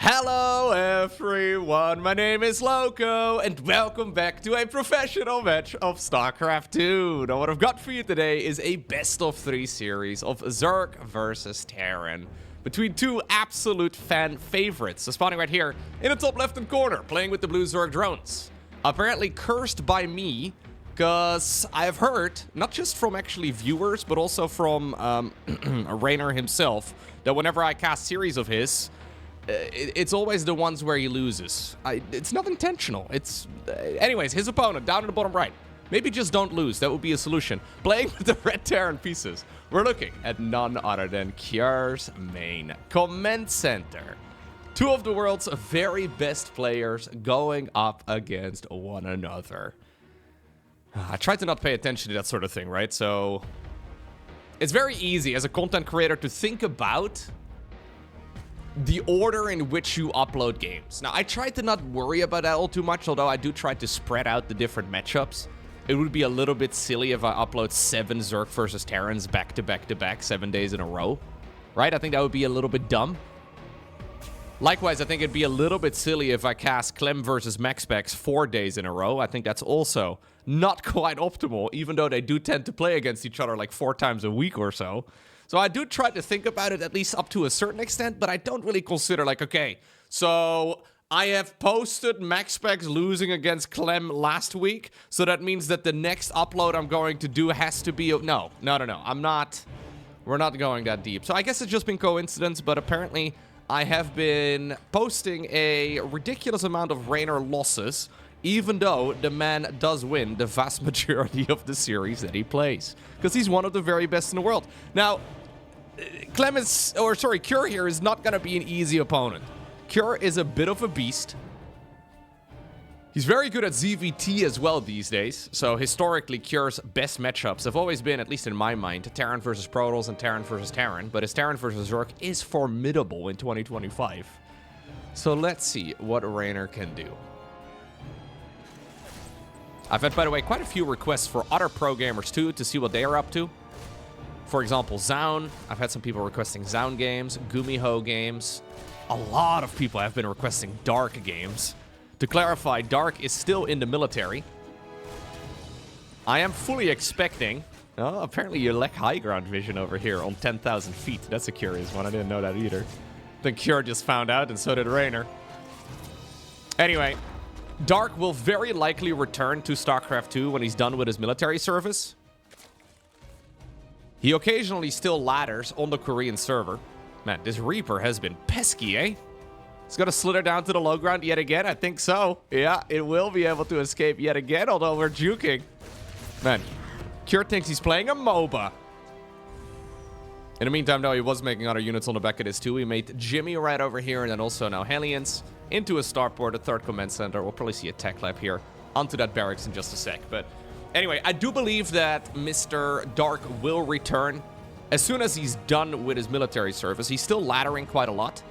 Hello everyone, my name is Loco, and welcome back to a professional match of StarCraft 2. Now what I've got for you today is a best of 3 series of Zerg versus Terran, between two absolute fan favorites. So spawning right here in the top left-hand corner, playing with the blue Zerg drones. Apparently cursed by me, because I've heard, not just from actually viewers, but also from Reynor himself, that whenever I cast series of his, it's always the ones where he loses. It's not intentional. It's... anyways, his opponent, down in the bottom right. Maybe just don't lose. That would be a solution. Playing with the red Terran pieces. We're looking at none other than Cure's main command center. Two of the world's very best players going up against one another. I try to not pay attention to that sort of thing, right? So... it's very easy as a content creator to think about the order in which you upload games. Now, I try to not worry about that all too much, although I do try to spread out the different matchups. It would be a little bit silly if I upload 7 Zerg versus Terrans back to back to back 7 days in a row. Right? I think that would be a little bit dumb. Likewise, I think it'd be a little bit silly if I cast Clem versus MaxPax 4 days in a row. I think that's also not quite optimal, even though they do tend to play against each other like 4 times a week or so. So I do try to think about it at least up to a certain extent, but I don't really consider like, okay, so I have posted MaxPax losing against Clem last week, so that means that the next upload I'm going to do has to be... No. I'm not... we're not going that deep. So I guess it's just been coincidence, but apparently I have been posting a ridiculous amount of Reynor losses, even though the man does win the vast majority of the series that he plays. Because he's one of the very best in the world. Now, Cure here is not going to be an easy opponent. Cure is a bit of a beast. He's very good at ZVT as well these days. So historically, Cure's best matchups have always been, at least in my mind, Terran versus Protoss and Terran versus Terran. But his Terran versus Zerg is formidable in 2025. So let's see what Reynor can do. I've had, by the way, quite a few requests for other pro gamers too, to see what they are up to. For example, Zaun. I've had some people requesting Zaun games, Gumiho games. A lot of people have been requesting Dark games. To clarify, Dark is still in the military. I am fully expecting... oh, apparently you lack high ground vision over here on 10,000 feet. That's a curious one. I didn't know that either. The Cure just found out, and so did Reynor. Anyway, Dark will very likely return to StarCraft 2 when he's done with his military service. He occasionally still ladders on the Korean server. Man, this Reaper has been pesky, eh? It's gonna slither down to the low ground yet again? I think so. Yeah, it will be able to escape yet again, although we're juking. Man, Cure thinks he's playing a MOBA. In the meantime, though, he was making other units on the back of this too. He made Jimmy right over here, and then also now Hellions into a starport, a 3rd command center. We'll probably see a tech lab here onto that barracks in just a sec. But anyway, I do believe that Mr. Dark will return as soon as he's done with his military service. He's still laddering quite a lot.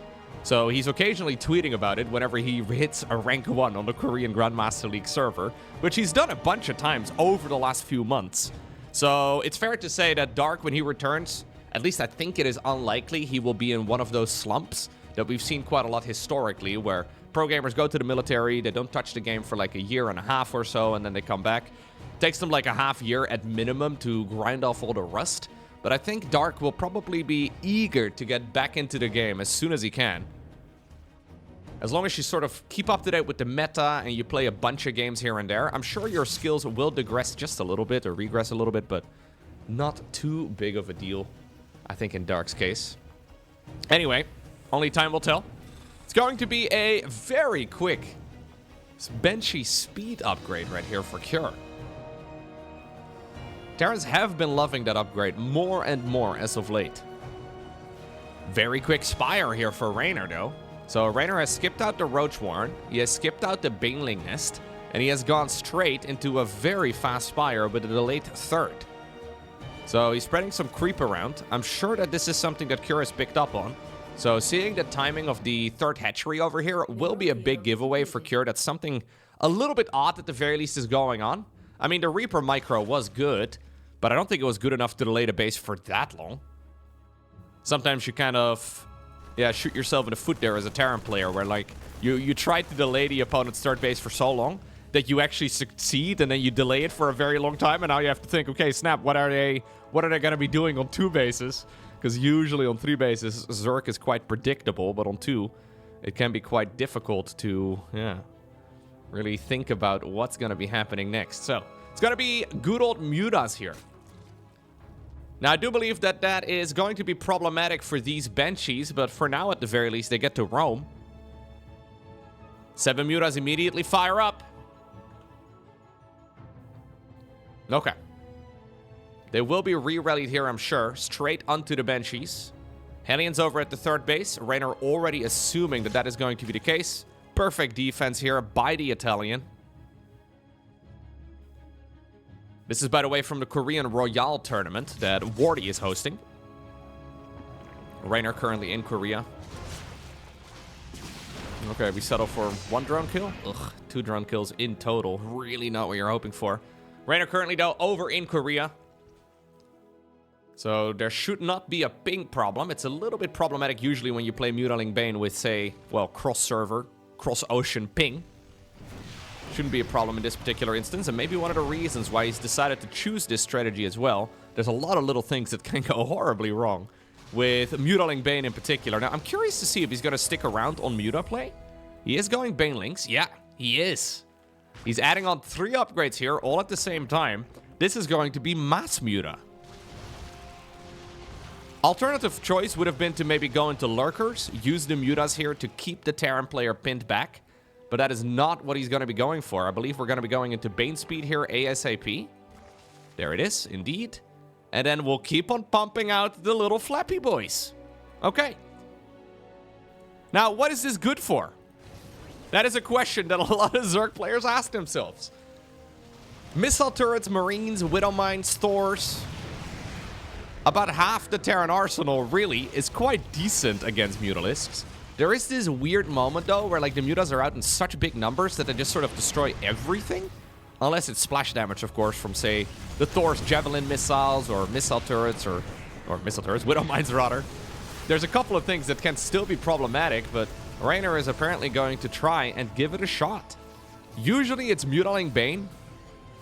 So he's occasionally tweeting about it whenever he hits a rank 1 on the Korean Grandmaster League server, which he's done a bunch of times over the last few months. So it's fair to say that Dark, when he returns, at least I think it is unlikely he will be in one of those slumps that we've seen quite a lot historically, where pro gamers go to the military, they don't touch the game for like a year and a half or so, and then they come back. Takes them like a half year at minimum to grind off all the rust. But I think Dark will probably be eager to get back into the game as soon as he can. As long as you sort of keep up to date with the meta and you play a bunch of games here and there, I'm sure your skills will digress just a little bit or regress a little bit, but not too big of a deal, I think, in Dark's case. Anyway, only time will tell. It's going to be a very quick benchy speed upgrade right here for Cure. Terrans have been loving that upgrade more and more as of late. Very quick Spire here for Reynor, though. So Reynor has skipped out the Roach Warren, he has skipped out the Baneling Nest, and he has gone straight into a very fast Spire with a delayed 3rd. So he's spreading some creep around. I'm sure that this is something that Cure has picked up on. So seeing the timing of the 3rd hatchery over here will be a big giveaway for Cure. That's something a little bit odd at the very least is going on. I mean, the Reaper micro was good, but I don't think it was good enough to delay the base for that long. Sometimes you kind of yeah, shoot yourself in the foot there as a Terran player, where like you try to delay the opponent's third base for so long that you actually succeed, and then you delay it for a very long time, and now you have to think, okay, snap, what are they gonna be doing on 2 bases? Because usually on 3 bases, Zerg is quite predictable, but on 2, it can be quite difficult to, yeah, really think about what's gonna be happening next. So it's gonna be good old Mutas here. Now, I do believe that that is going to be problematic for these Banshees, but for now, at the very least, they get to roam. 7 Mutas immediately fire up. Okay. They will be re-rallied here, I'm sure. Straight onto the Banshees. Hellions over at the third base. Reynor already assuming that that is going to be the case. Perfect defense here by the Italian. This is, by the way, from the Korean Royale tournament that Wardy is hosting. Reynor currently in Korea. Okay, we settle for 1 drone kill. Ugh, 2 drone kills in total. Really not what you're hoping for. Reynor currently, though, over in Korea. So there should not be a ping problem. It's a little bit problematic usually when you play Mutaling Bane with, say, well, cross-server, cross-ocean ping. Shouldn't be a problem in this particular instance, and maybe one of the reasons why he's decided to choose this strategy as well. There's a lot of little things that can go horribly wrong with Mutaling Bane in particular. Now, I'm curious to see if he's going to stick around on Muta play. He is going Banelings. Yeah, he is. He's adding on 3 upgrades here, all at the same time. This is going to be mass Muta. Alternative choice would have been to maybe go into Lurkers, use the Mutas here to keep the Terran player pinned back. But that is not what he's going to be going for. I believe we're going to be going into Bane Speed here ASAP. There it is, indeed. And then we'll keep on pumping out the little flappy boys. Okay. Now, what is this good for? That is a question that a lot of Zerg players ask themselves. Missile turrets, Marines, Widowmines, Thors. About half the Terran arsenal, really, is quite decent against Mutalisks. There is this weird moment, though, where like the Mutas are out in such big numbers that they just sort of destroy everything. Unless it's splash damage, of course, from, say, the Thor's Javelin missiles or missile turrets, or missile turrets, Widowmines, rather. There's a couple of things that can still be problematic, but Reynor is apparently going to try and give it a shot. Usually it's Mutaling Bane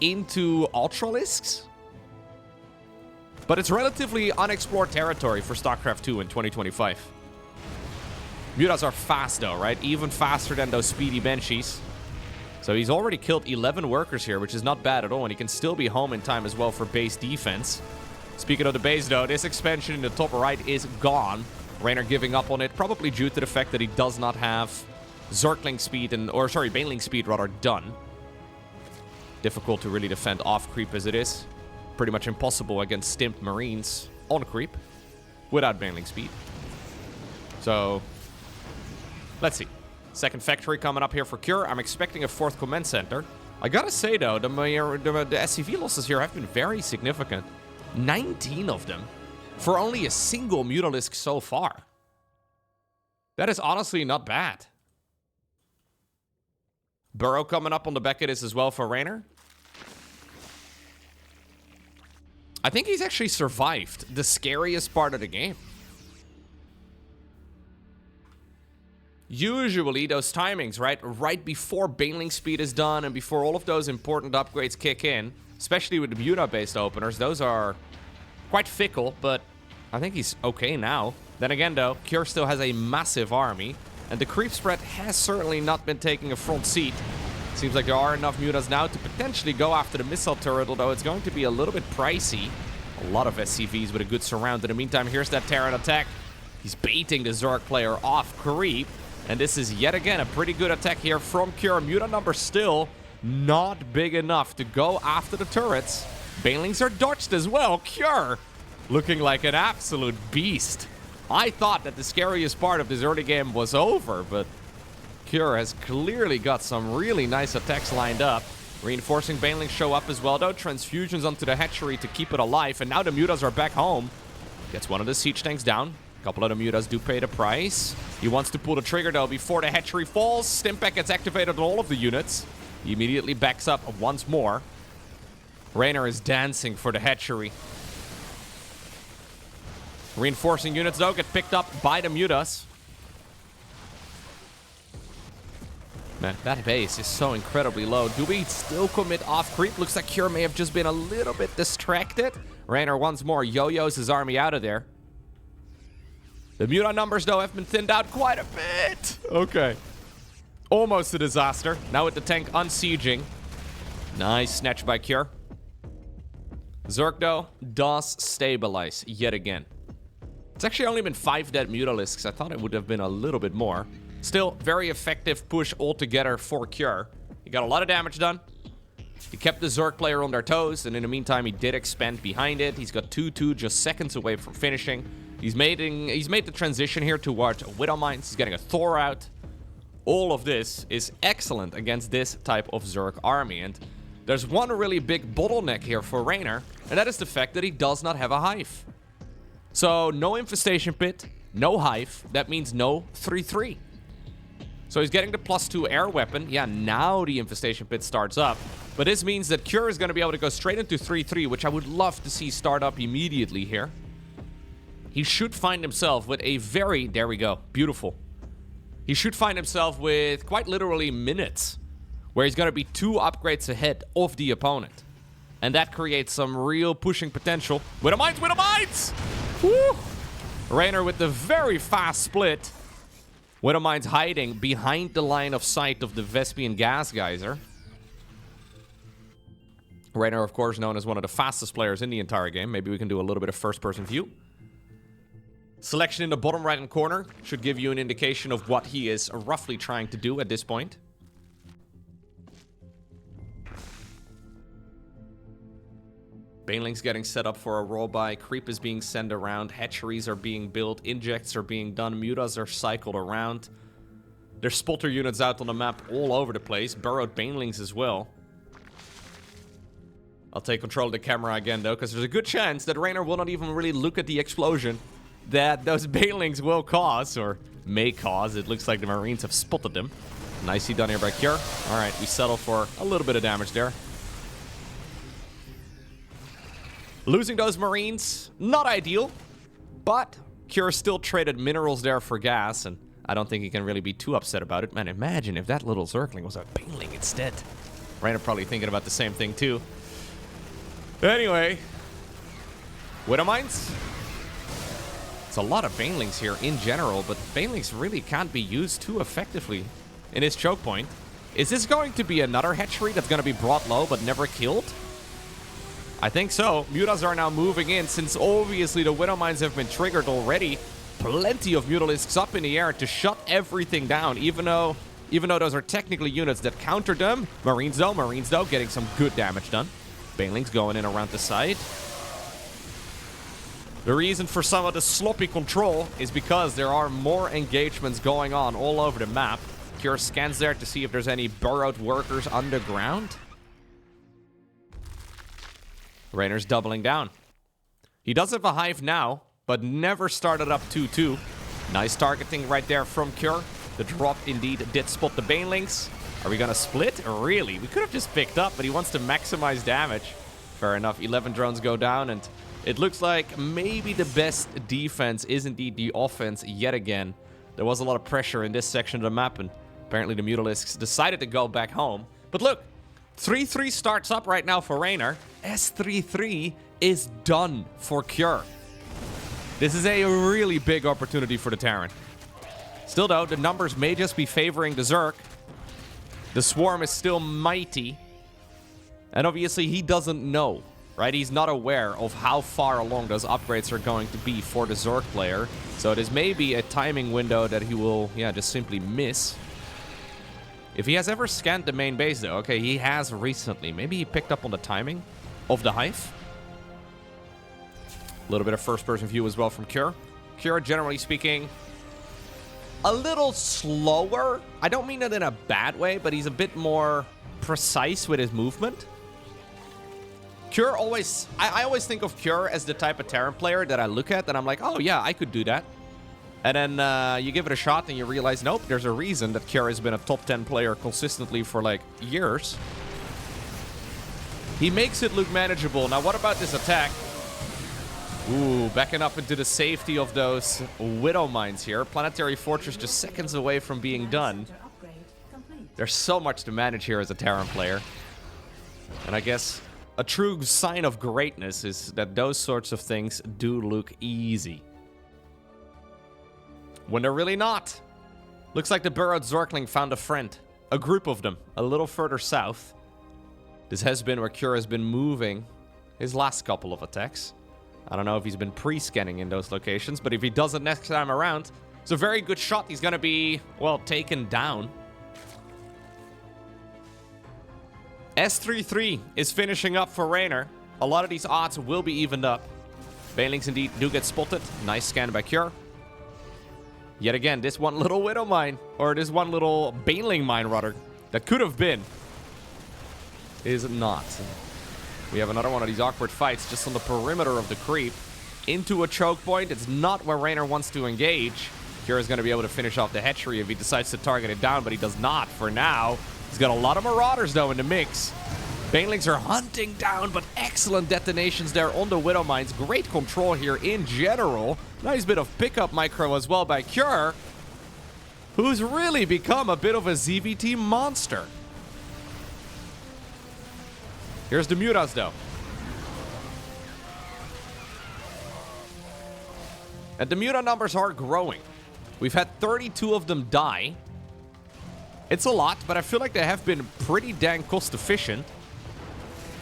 into Ultralisks, but it's relatively unexplored territory for StarCraft 2 in 2025. Mutas are fast, though, right? Even faster than those speedy Banshees. So he's already killed 11 workers here, which is not bad at all, and he can still be home in time as well for base defense. Speaking of the base, though, this expansion in the top right is gone. Reynor giving up on it, probably due to the fact that he does not have Zergling speed, Baneling speed, rather, done. Difficult to really defend off creep as it is. Pretty much impossible against stimped Marines on creep without Baneling speed. So, let's see. Second factory coming up here for Cure. I'm expecting a 4th command center. I gotta say, though, the SCV losses here have been very significant. 19 of them for only a single Mutalisk so far. That is honestly not bad. Burrow coming up on the back of this as well for Reynor. I think he's actually survived the scariest part of the game. Usually, those timings, right before Baneling speed is done and before all of those important upgrades kick in, especially with the Muta-based openers, those are quite fickle, but I think he's okay now. Then again, though, Cure still has a massive army, and the creep spread has certainly not been taking a front seat. Seems like there are enough Mutas now to potentially go after the missile turret, although it's going to be a little bit pricey. A lot of SCVs with a good surround. In the meantime, here's that Terran attack. He's baiting the Zerg player off creep. And this is yet again a pretty good attack here from Cure. Muta number still not big enough to go after the turrets. Banelings are dodged as well. Cure looking like an absolute beast. I thought that the scariest part of this early game was over, but Cure has clearly got some really nice attacks lined up. Reinforcing Banelings show up as well, though. Transfusions onto the hatchery to keep it alive. And now the Mutas are back home. Gets one of the siege tanks down. A couple of the Mutas do pay the price. He wants to pull the trigger, though, before the hatchery falls. Stimpak gets activated on all of the units. He immediately backs up once more. Reynor is dancing for the hatchery. Reinforcing units, though, get picked up by the Mutas. Man, that base is so incredibly low. Do we still commit off creep? Looks like Cure may have just been a little bit distracted. Reynor once more yo-yos his army out of there. The Muta numbers, though, have been thinned out quite a bit. Okay. Almost a disaster. Now with the tank unsieging. Nice snatch by Cure. Zerg, though, does stabilize yet again. It's actually only been 5 dead Mutalisks. I thought it would have been a little bit more. Still, very effective push altogether for Cure. He got a lot of damage done. He kept the Zerg player on their toes, and in the meantime, he did expand behind it. He's got 2-2, just seconds away from finishing. He's made the transition here towards Widow Mines. He's getting a Thor out. All of this is excellent against this type of Zerg army. And there's one really big bottleneck here for Reynor, and that is the fact that he does not have a hive. So, no Infestation Pit, no hive. That means no 3-3. So he's getting the +2 air weapon. Yeah, now the Infestation Pit starts up. But this means that Cure is going to be able to go straight into 3-3, which I would love to see start up immediately here. He should find himself with a very... There we go. Beautiful. He should find himself with quite literally minutes, where he's going to be 2 upgrades ahead of the opponent. And that creates some real pushing potential. Widow Mines! Widow Mines! Woo! Reynor with the very fast split. Widow Mines hiding behind the line of sight of the Vespian Gas Geyser. Reynor, of course, known as one of the fastest players in the entire game. Maybe we can do a little bit of first-person view. Selection in the bottom right-hand corner should give you an indication of what he is roughly trying to do at this point. Banelings getting set up for a roll-by. Creep is being sent around. Hatcheries are being built. Injects are being done. Mutas are cycled around. There's spotter units out on the map all over the place. Burrowed Banelings as well. I'll take control of the camera again, though, because there's a good chance that Reynor will not even really look at the explosion that those Banelings will cause, or may cause. It looks like the Marines have spotted them. Nicely done here by Cure. Alright, we settle for a little bit of damage there. Losing those Marines, not ideal, but Cure still traded minerals there for gas, and I don't think he can really be too upset about it. Man, imagine if that little Zergling was a Baneling instead. Reynor probably thinking about the same thing too. Anyway, Widow Mines. It's a lot of Banelings here in general, but Banelings really can't be used too effectively in his choke point. Is this going to be another hatchery that's going to be brought low but never killed? I think so. Mutas are now moving in, since obviously the Widow Mines have been triggered already. Plenty of Mutalisks up in the air to shut everything down, even though those are technically units that counter them. Marines though, getting some good damage done. Banelings going in around the side. The reason for some of the sloppy control is because there are more engagements going on all over the map. Cure scans there to see if there's any burrowed workers underground. Reynor's doubling down. He does have a hive now, but never started up 2-2. Nice targeting right there from Cure. The drop indeed did spot the Banelings. Are we gonna split? Really? We could have just picked up, but he wants to maximize damage. Fair enough, 11 drones go down, and it looks like maybe the best defense is indeed the offense yet again. There was a lot of pressure in this section of the map, and apparently the Mutalisks decided to go back home. But look, 3-3 starts up right now for Reynor. S3-3 is done for Cure. This is a really big opportunity for the Terran. Still though, the numbers may just be favoring the Zerg. The Swarm is still mighty. And obviously he doesn't know, right? He's not aware of how far along those upgrades are going to be for the Zerg player. So this may be a timing window that he will, just simply miss. If he has ever scanned the main base though, okay, he has recently. Maybe he picked up on the timing of the hive. A little bit of first-person view as well from Cure. Cure, generally speaking, a little slower. I don't mean it in a bad way, but he's a bit more precise with his movement. Cure always... I always think of Cure as the type of Terran player that I look at and I'm like, oh yeah, I could do that. And then you give it a shot and you realize, nope, there's a reason that Cure has been a top 10 player consistently for like years. He makes it look manageable. Now what about this attack? Ooh, backing up into the safety of those Widow Mines here. Planetary Fortress just seconds away from being done. There's so much to manage here as a Terran player. And I guess a true sign of greatness is that those sorts of things do look easy. When they're really not. Looks like the burrowed Zergling found a friend. A group of them, a little further south. This has been where Cure has been moving his last couple of attacks. I don't know if he's been pre-scanning in those locations, but if he does it next time around, it's a very good shot. He's going to be, well, taken down. S33 is finishing up for Reynor. A lot of these odds will be evened up. Banelings indeed do get spotted. Nice scan by Cure. Yet again, this one little Widow mine, or this one little Baneling mine, rather, that could have been, is not. We have another one of these awkward fights just on the perimeter of the creep. Into a choke point. It's not where Reynor wants to engage. Cure is going to be able to finish off the hatchery if he decides to target it down, but he does not for now. He's got a lot of Marauders, though, in the mix. Banelings are hunting down, but excellent detonations there on the Widow Mines. Great control here in general. Nice bit of pickup micro as well by Cure, who's really become a bit of a ZVT monster. Here's the Mutas, though. And the Muta numbers are growing. We've had 32 of them die. It's a lot, but I feel like they have been pretty dang cost efficient.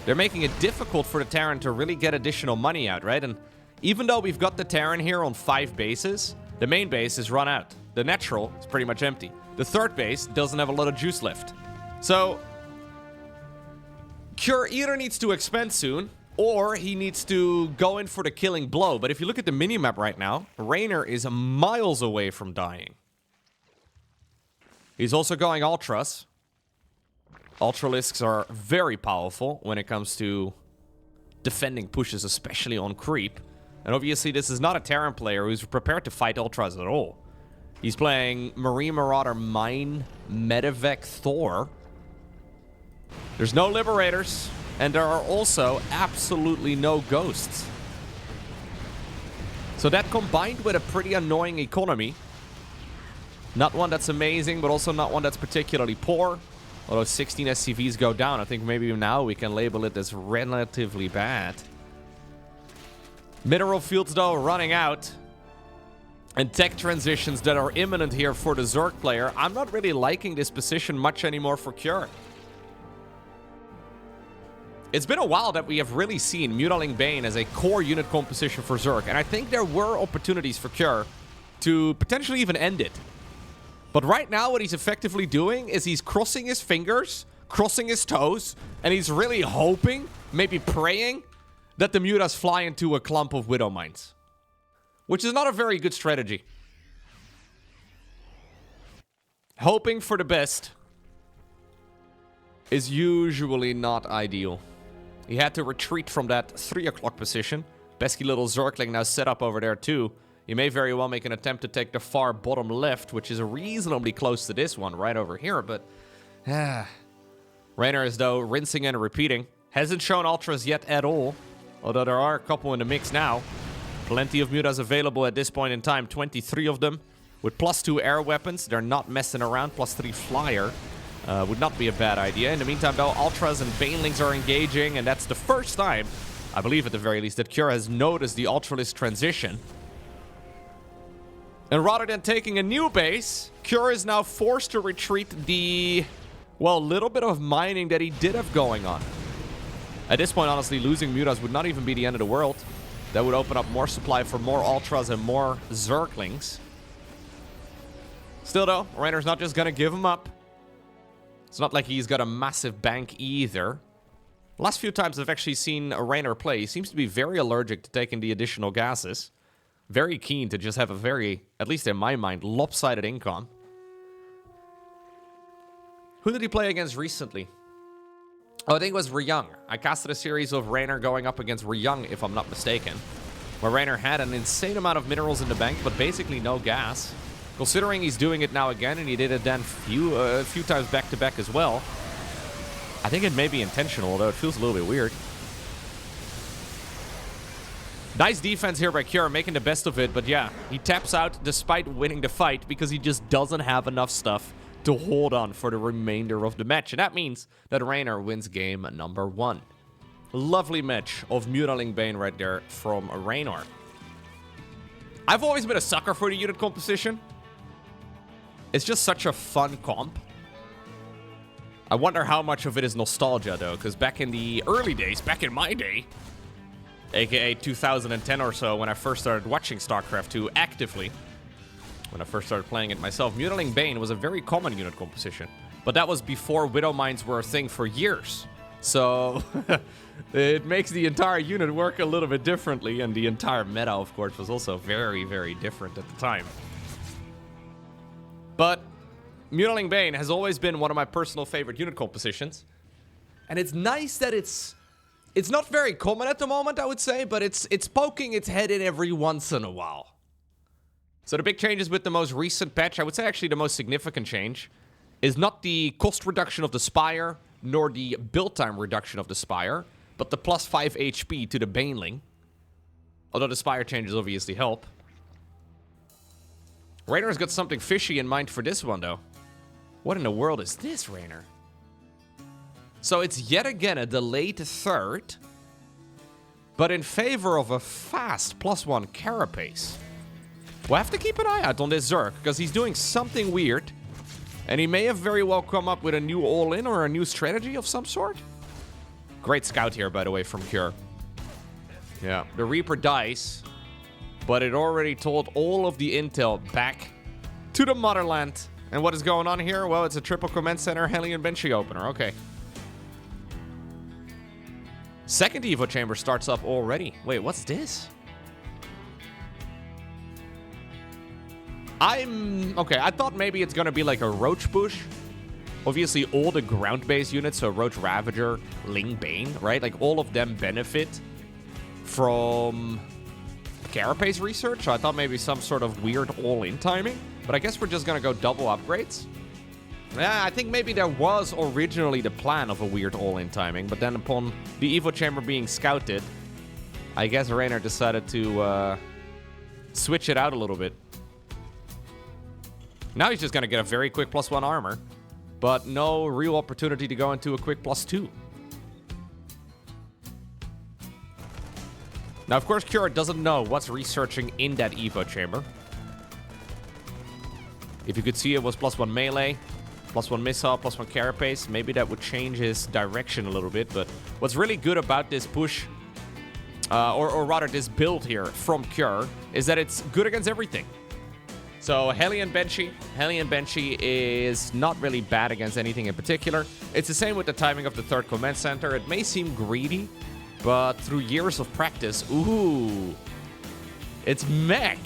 They're making it difficult for the Terran to really get additional money out, right? And even though we've got the Terran here on 5 bases, the main base is run out. The natural is pretty much empty. The third base doesn't have a lot of juice left. So Cure either needs to expand soon, or he needs to go in for the killing blow. But if you look at the minimap right now, Reynor is miles away from dying. He's also going Ultras. Ultralisks are very powerful when it comes to defending pushes, especially on creep. And obviously this is not a Terran player who's prepared to fight Ultras at all. He's playing Marine Marauder Mine Medevac Thor. There's no Liberators, and there are also absolutely no Ghosts. So that combined with a pretty annoying economy, not one that's amazing, but also not one that's particularly poor. Although 16 SCVs go down, I think maybe now we can label it as relatively bad. Mineral fields, though, running out. And tech transitions that are imminent here for the Zerg player. I'm not really liking this position much anymore for Cure. It's been a while that we have really seen Mutaling Bane as a core unit composition for Zerg. And I think there were opportunities for Cure to potentially even end it. But right now, what he's effectively doing is he's crossing his fingers, crossing his toes, and he's really hoping, maybe praying, that the Mutas fly into a clump of Widow Mines. Which is not a very good strategy. Hoping for the best is usually not ideal. He had to retreat from that 3 o'clock position. Pesky little Zergling now set up over there too. He may very well make an attempt to take the far bottom left, which is reasonably close to this one right over here, but Reynor is, though, rinsing and repeating. Hasn't shown Ultras yet at all, although there are a couple in the mix now. Plenty of Mutas available at this point in time, 23 of them. With +2 air weapons, they're not messing around. +3 flyer would not be a bad idea. In the meantime, though, Ultras and Banelings are engaging, and that's the first time, I believe at the very least, that Cure has noticed the Ultralist transition. And rather than taking a new base, Cure is now forced to retreat the, well, little bit of mining that he did have going on. At this point, honestly, losing Mutas would not even be the end of the world. That would open up more supply for more Ultras and more Zerglings. Still, though, Reynor's not just gonna give him up. It's not like he's got a massive bank either. The last few times I've actually seen a Reynor play, he seems to be very allergic to taking the additional gases. Very keen to just have a very, at least in my mind, lopsided income. Who did he play against recently? Oh, I think it was Ryung. I casted a series of Reynor going up against Ryung, if I'm not mistaken. Where Reynor had an insane amount of minerals in the bank, but basically no gas. Considering he's doing it now again, and he did it then a few times back-to-back as well. I think it may be intentional, although it feels a little bit weird. Nice defense here by Cure, making the best of it, but yeah, he taps out despite winning the fight because he just doesn't have enough stuff to hold on for the remainder of the match. And that means that Reynor wins game number 1. Lovely match of Mutaling Bane right there from Reynor. I've always been a sucker for the unit composition. It's just such a fun comp. I wonder how much of it is nostalgia, though, because back in the early days, back in my day, aka 2010 or so, when I first started watching StarCraft 2 actively, when I first started playing it myself, Mutaling Bane was a very common unit composition. But that was before Widow Mines were a thing for years. So it makes the entire unit work a little bit differently, and the entire meta, of course, was also very, very different at the time. But Mutaling Bane has always been one of my personal favorite unit compositions. And it's nice that it's not very common at the moment, I would say, but it's poking its head in every once in a while. So the big changes with the most recent patch, I would say actually the most significant change, is not the cost reduction of the Spire, nor the build time reduction of the Spire, but the plus 5 HP to the Baneling. Although the Spire changes obviously help. Raynor's got something fishy in mind for this one, though. What in the world is this, Reynor? So it's yet again a delayed third, but in favor of a fast +1 carapace. We'll have to keep an eye out on this Zerg, because he's doing something weird, and he may have very well come up with a new all-in or a new strategy of some sort. Great scout here, by the way, from Cure. Yeah, the Reaper dies, but it already told all of the intel back to the motherland. And what is going on here? Well, it's a triple command center, Hellion Banshee opener. Okay. Second Evo chamber starts up already. Wait, what's this? Okay, I thought maybe it's gonna be like a Roach Bush. Obviously, all the ground-based units, so Roach Ravager, Ling Bane, right? Like, all of them benefit from carapace research. So I thought maybe some sort of weird all-in timing. But I guess we're just gonna go double upgrades. Yeah, I think maybe there was originally the plan of a weird all-in timing, but then upon the Evo chamber being scouted, I guess Reynor decided to switch it out a little bit. Now he's just gonna get a very quick +1 armor, but no real opportunity to go into a quick +2. Now, of course, Cure doesn't know what's researching in that Evo chamber. If you could see it was +1 melee, +1 missile, +1 carapace, maybe that would change his direction a little bit. But what's really good about this push, or rather this build here from Cure, is that it's good against everything. So Hellion Banshee is not really bad against anything in particular. It's the same with the timing of the third command center. It may seem greedy, but through years of practice, ooh, it's mech.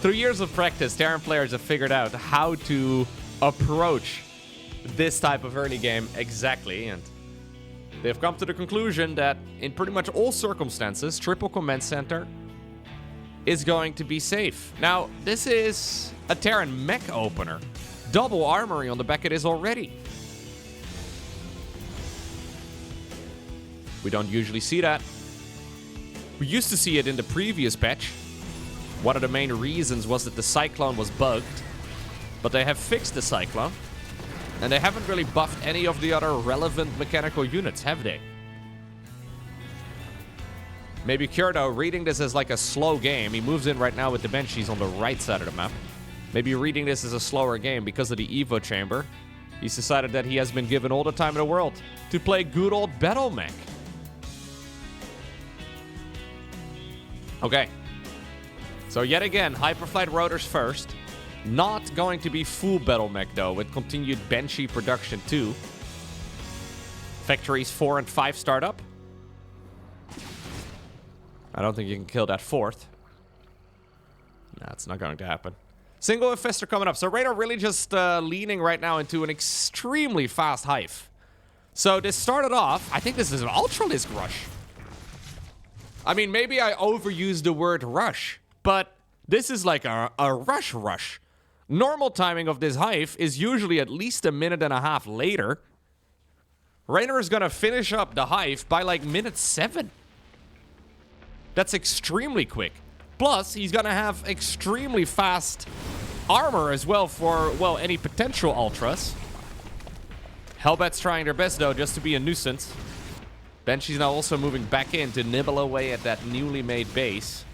Through years of practice, Terran players have figured out how to approach this type of early game exactly, and they've come to the conclusion that in pretty much all circumstances, triple command center is going to be safe. Now, this is a Terran mech opener. Double armory on the back of this already. We don't usually see that. We used to see it in the previous patch. One of the main reasons was that the Cyclone was bugged, but they have fixed the Cyclone, and they haven't really buffed any of the other relevant mechanical units, have they? Maybe Cure, though, reading this as like a slow game. He moves in right now with the Banshees on the right side of the map. Maybe reading this as a slower game because of the Evo chamber. He's decided that he has been given all the time in the world to play good old Battle Mech. Okay. So yet again, Hyperflight Rotors first. Not going to be full Battle Mech, though, with continued Banshee production too. Factories 4 and 5 start up. I don't think you can kill that fourth. That's not going to happen. Single Infestor coming up. So Reynor really just leaning right now into an extremely fast Hive. So this started off, I think this is an Ultralisk rush. I mean, maybe I overused the word rush, but this is like a rush. Normal timing of this Hive is usually at least a minute and a half later. Reynor is going to finish up the Hive by like minute 7. That's extremely quick. Plus, he's gonna have extremely fast armor as well for, well, any potential ultras. Hellbat's trying their best, though, just to be a nuisance. Banshee's now also moving back in to nibble away at that newly made base.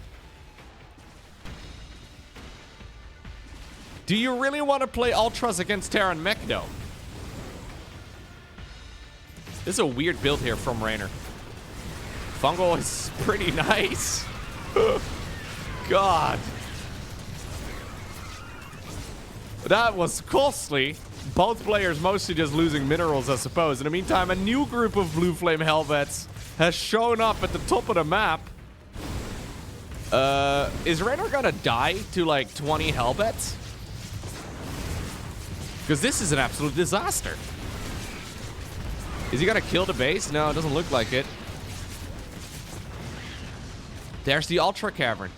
Do you really want to play ultras against Terran mech, though? This is a weird build here from Reynor. Fungal is pretty nice. God. That was costly. Both players mostly just losing minerals, I suppose. In the meantime, a new group of Blue Flame Helvets has shown up at the top of the map. Is Reynor gonna die to like 20 Helvets? Because this is an absolute disaster. Is he gonna kill the base? No, it doesn't look like it. There's the Ultra Cavern.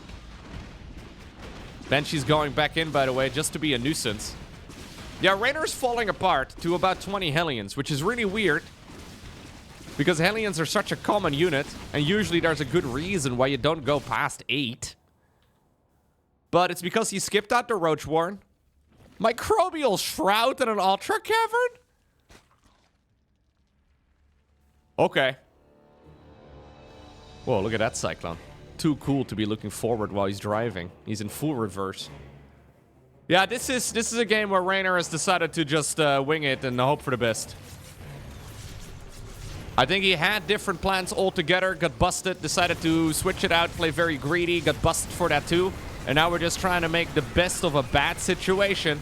Banshee's going back in, by the way, just to be a nuisance. Yeah, Reynor's falling apart to about 20 Hellions, which is really weird. Because Hellions are such a common unit, and usually there's a good reason why you don't go past 8. But it's because he skipped out the Roachworn. Microbial Shroud and an Ultra Cavern? Okay. Whoa, look at that Cyclone. Too cool to be looking forward while he's driving. He's in full reverse. Yeah, this is a game where Reynor has decided to just wing it and hope for the best. I think he had different plans altogether, got busted, decided to switch it out, play very greedy, got busted for that too. And now we're just trying to make the best of a bad situation.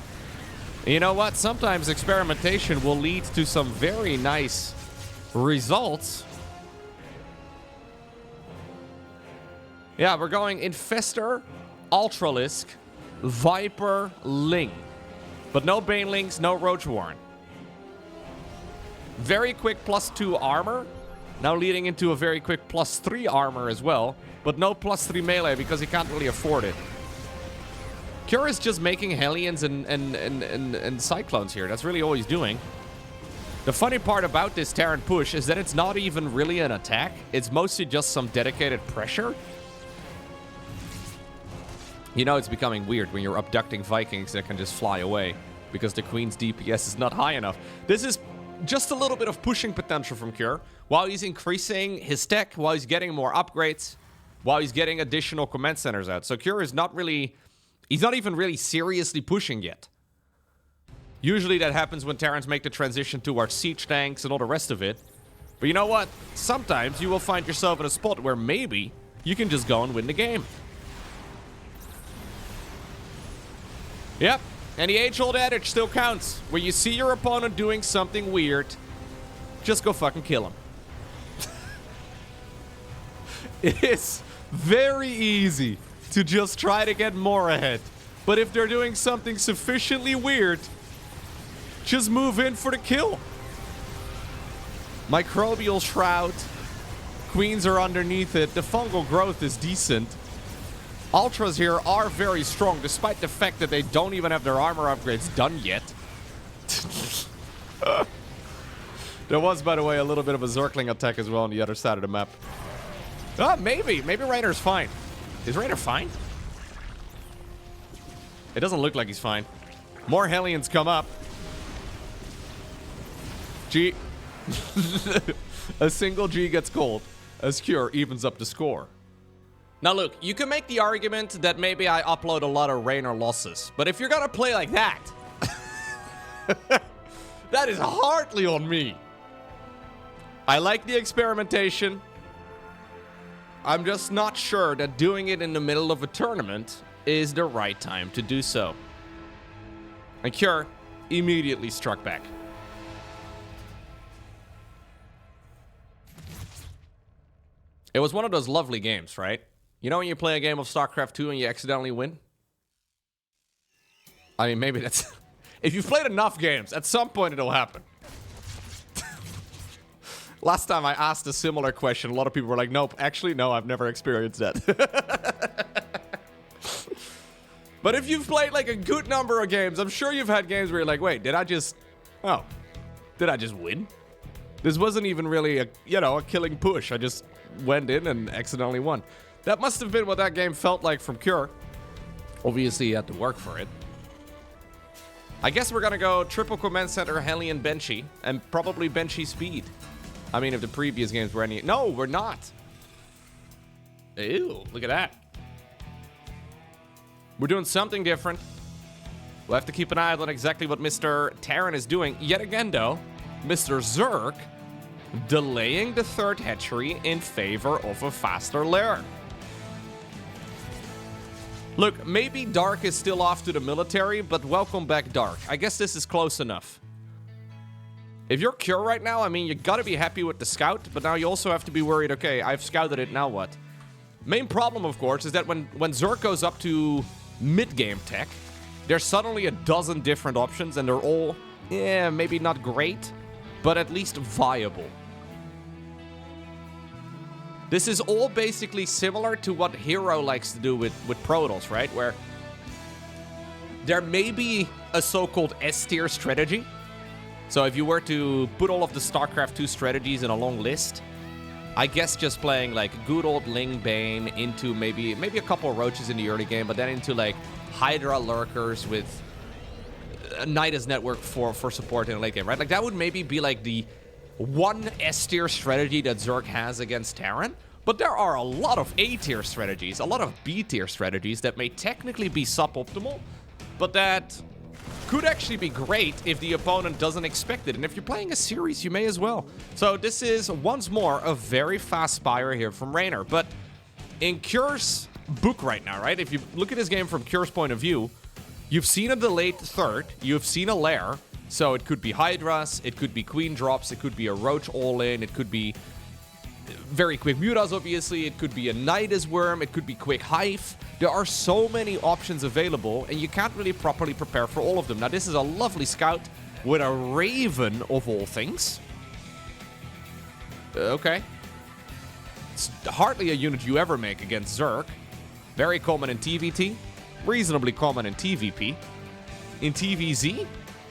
And you know what? Sometimes experimentation will lead to some very nice results. Yeah, we're going Infestor, Ultralisk, Viper, Ling. But no Banelings, no Roachworn. Very quick +2 armor. Now leading into a very quick +3 armor as well. But no +3 melee because he can't really afford it. Cure is just making Hellions and Cyclones here. That's really all he's doing. The funny part about this Terran push is that it's not even really an attack. It's mostly just some dedicated pressure. You know it's becoming weird when you're abducting Vikings that can just fly away because the Queen's DPS is not high enough. This is just a little bit of pushing potential from Cure while he's increasing his tech, while he's getting more upgrades, while he's getting additional command centers out. So Cure is not really... He's not even really seriously pushing yet. Usually that happens when Terrans make the transition towards siege tanks and all the rest of it. But you know what? Sometimes you will find yourself in a spot where maybe you can just go and win the game. Yep, and the age-old adage still counts. When you see your opponent doing something weird, just go fucking kill him. It is very easy to just try to get more ahead. But if they're doing something sufficiently weird, just move in for the kill. Microbial Shroud. Queens are underneath it. The fungal growth is decent. Ultras here are very strong, despite the fact that they don't even have their armor upgrades done yet. There was, by the way, a little bit of a Zergling attack as well on the other side of the map. Ah, maybe. Maybe Reynor's fine. Is Reynor fine? It doesn't look like he's fine. More Hellions come up. G. A single G gets cold as Cure evens up the score. Now look, you can make the argument that maybe I upload a lot of Reynor losses, but if you're gonna play like that, that is hardly on me. I like the experimentation. I'm just not sure that doing it in the middle of a tournament is the right time to do so. And Cure immediately struck back. It was one of those lovely games, right? You know when you play a game of StarCraft 2 and you accidentally win? I mean, maybe that's... If you've played enough games, at some point it'll happen. Last time I asked a similar question, a lot of people were like, nope, actually, no, I've never experienced that. But if you've played like a good number of games, I'm sure you've had games where you're like, wait, did I just win? This wasn't even really a, a killing push. I just went in and accidentally won. That must have been what that game felt like from Cure. Obviously, you had to work for it. I guess we're gonna go triple command center, Hellion, Benchy, and probably Benchy speed. I mean, if the previous games were any... No, we're not. Ew, look at that. We're doing something different. We'll have to keep an eye on exactly what Mr. Terran is doing. Yet again, though, Mr. Zerk delaying the third hatchery in favor of a faster lair. Look, maybe Dark is still off to the military, but welcome back, Dark. I guess this is close enough. If you're Cure right now, I mean, you gotta be happy with the scout, but now you also have to be worried, okay, I've scouted it, now what? Main problem, of course, is that when Zerk goes up to mid-game tech, there's suddenly a dozen different options, and they're all, maybe not great, but at least viable. This is all basically similar to what Hero likes to do with Protoss, right? Where there may be a so-called S-tier strategy. So if you were to put all of the StarCraft 2 strategies in a long list, I guess just playing like good old Ling Bane into maybe a couple of roaches in the early game, but then into like Hydra lurkers with a Nidus network for support in the late game, right? Like that would maybe be like the one S-tier strategy that Zerk has against Terran. But there are a lot of A-tier strategies, a lot of B-tier strategies that may technically be suboptimal, but that could actually be great if the opponent doesn't expect it. And if you're playing a series, you may as well. So this is, once more, a very fast Spire here from Reynor. But in Cure's book right now, right? If you look at this game from Cure's point of view, you've seen a delayed third, you've seen a lair. So it could be Hydras, it could be Queen drops, it could be a Roach all-in, it could be very quick Mutas, obviously, it could be a Nidus Worm, it could be quick Hive. There are so many options available, and you can't really properly prepare for all of them. Now, this is a lovely scout with a Raven, of all things. Okay. It's hardly a unit you ever make against Zerk. Very common in TVT, reasonably common in TVP. In TVZ,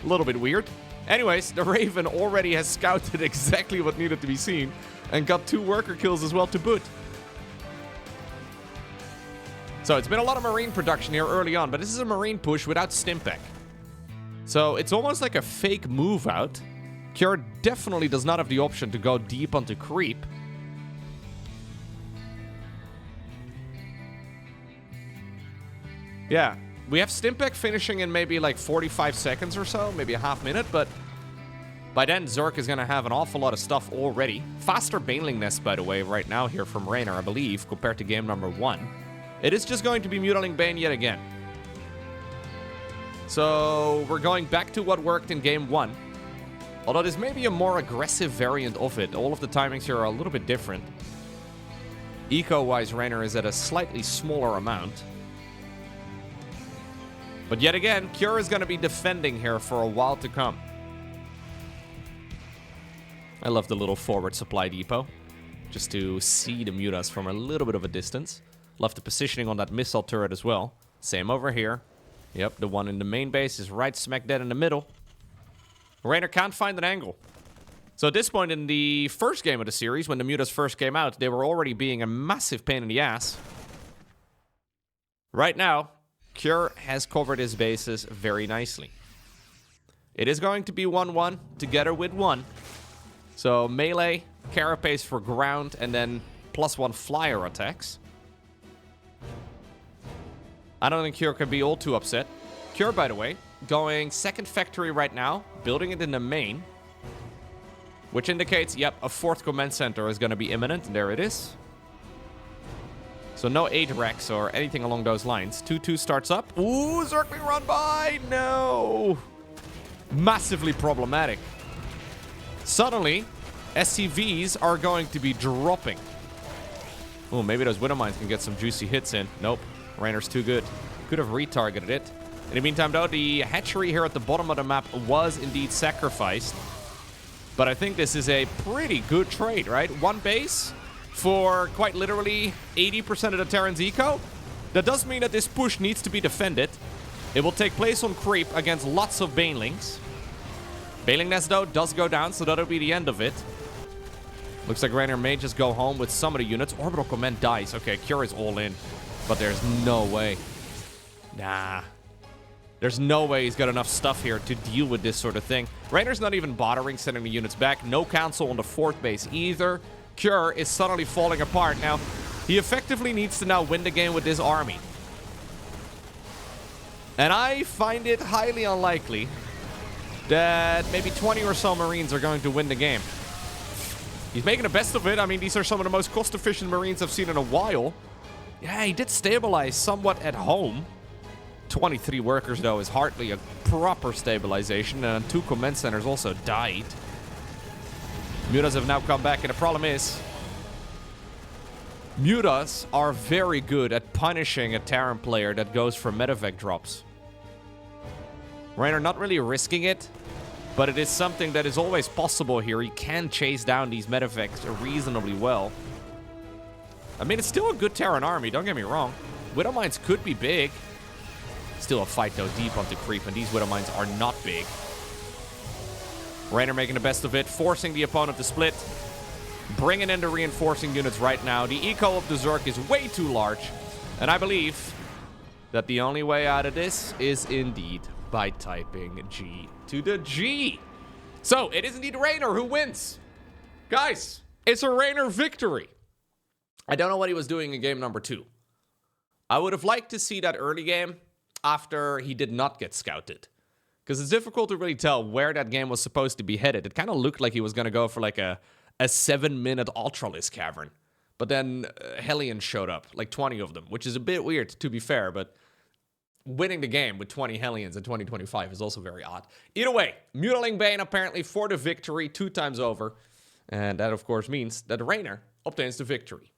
a little bit weird. Anyways, the Raven already has scouted exactly what needed to be seen and got 2 worker kills as well to boot. So it's been a lot of Marine production here early on, but this is a Marine push without Stimpak. So it's almost like a fake move out. Cure definitely does not have the option to go deep onto creep. Yeah, we have Stimpak finishing in maybe like 45 seconds or so, maybe a half minute, but by then Zerk is going to have an awful lot of stuff already. Faster Baneling Nest, by the way, right now here from Reynor, I believe, compared to game number 1. It is just going to be Mutaling Bane yet again. So we're going back to what worked in game 1. Although this may be a more aggressive variant of it. All of the timings here are a little bit different. Eco-wise, Reynor is at a slightly smaller amount. But yet again, Cure is going to be defending here for a while to come. I love the little forward supply depot. Just to see the Mutas from a little bit of a distance. Love the positioning on that missile turret as well. Same over here. Yep, the one in the main base is right smack dead in the middle. Reynor can't find an angle. So at this point in the first game of the series, when the Mutas first came out, they were already being a massive pain in the ass. Right now, Cure has covered his bases very nicely. It is going to be 1-1 together with 1. So melee, carapace for ground, and then +1 flyer attacks. I don't think Cure can be all too upset. Cure, by the way, going second factory right now, building it in the main. Which indicates, yep, a 4th command center is going to be imminent, and there it is. So no 8 Rex or anything along those lines. 2-2 starts up. Ooh, Zerkling run by! No! Massively problematic. Suddenly, SCVs are going to be dropping. Oh, maybe those Widow Mines can get some juicy hits in. Nope. Reynor's too good. Could have retargeted it. In the meantime, though, the hatchery here at the bottom of the map was indeed sacrificed. But I think this is a pretty good trade, right? 1 base for quite literally 80% of the Terran's eco. That does mean that this push needs to be defended. It will take place on creep against lots of Banelings. Baneling Nest, though, does go down, so that'll be the end of it. Looks like Reynor may just go home with some of the units. Orbital Command dies. Okay, Cure is all in. But there's no way. Nah. There's no way he's got enough stuff here to deal with this sort of thing. Reynor's not even bothering sending the units back. No council on the 4th base either. Cure is suddenly falling apart. Now, he effectively needs to now win the game with this army. And I find it highly unlikely that maybe 20 or so Marines are going to win the game. He's making the best of it. I mean, these are some of the most cost-efficient Marines I've seen in a while. Yeah, he did stabilize somewhat at home. 23 workers, though, is hardly a proper stabilization. And 2 command centers also died. Mutas have now come back, and the problem is Mutas are very good at punishing a Terran player that goes for medevac drops. Reynor not really risking it, but it is something that is always possible here. He can chase down these medevacs reasonably well. I mean, it's still a good Terran army, don't get me wrong. Widow Mines could be big. Still a fight, though, deep onto creep, and these Widow Mines are not big. Reynor making the best of it, forcing the opponent to split. Bringing in the reinforcing units right now. The eco of the Zerg is way too large. And I believe that the only way out of this is indeed by typing G to the G. So, it is indeed Reynor who wins. Guys, it's a Reynor victory. I don't know what he was doing in game number 2. I would have liked to see that early game after he did not get scouted. Because it's difficult to really tell where that game was supposed to be headed. It kind of looked like he was going to go for like a 7-minute Ultralisk Cavern. But then Hellions showed up, like 20 of them, which is a bit weird, to be fair, but winning the game with 20 Hellions in 2025 is also very odd. Either way, Mutaling Bane apparently for the victory 2 times over. And that, of course, means that Reynor obtains the victory.